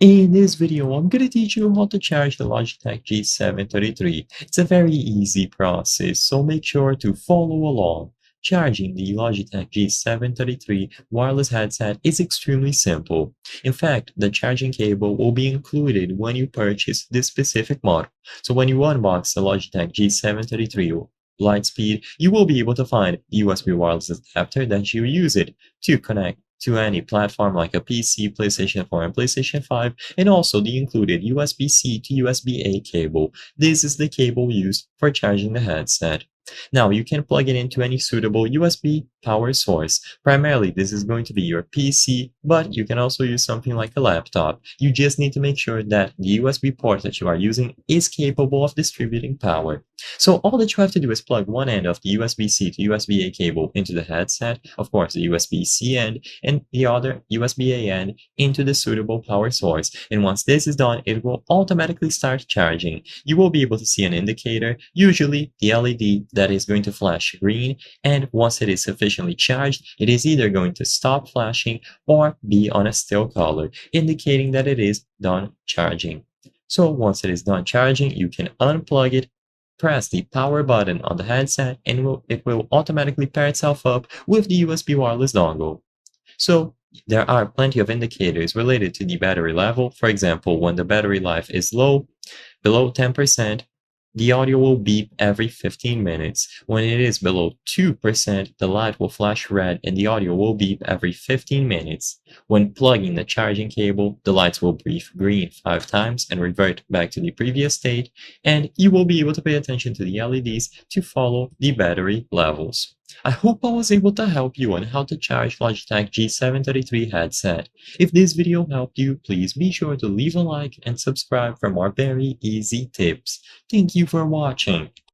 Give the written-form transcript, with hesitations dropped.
In this video, I'm going to teach you how to charge the Logitech G733. It's a very easy process, so make sure to follow along. Charging the Logitech G733 wireless headset is extremely simple. In fact, the charging cable will be included when you purchase this specific model. So when you unbox the Logitech G733 Lightspeed, you will be able to find the USB wireless adapter that you use it to connect to any platform like a PC, PlayStation 4, and PlayStation 5, and also the included USB-C to USB-A cable. This is the cable used for charging the headset. Now, you can plug it into any suitable USB power source. Primarily, this is going to be your PC, but you can also use something like a laptop. You just need to make sure that the USB port that you are using is capable of distributing power. So all that you have to do is plug one end of the USB-C to USB-A cable into the headset, of course the USB-C end, and the other USB-A end into the suitable power source. And once this is done, it will automatically start charging. You will be able to see an indicator, usually the LED that is going to flash green, and once it is sufficiently charged, it is either going to stop flashing or be on a still color, indicating that it is done charging. So once it is done charging, you can unplug it, press the power button on the headset, and it will automatically pair itself up with the USB wireless dongle. So there are plenty of indicators related to the battery level. For example, when the battery life is low, below 10%, the audio will beep every 15 minutes. When it is below 2%, the light will flash red and the audio will beep every 15 minutes. When plugging the charging cable, the lights will beep green 5 times and revert back to the previous state, and you will be able to pay attention to the LEDs to follow the battery levels. I hope I was able to help you on how to charge Logitech G733 headset. If this video helped you, please be sure to leave a like and subscribe for more very easy tips. Thank you for watching.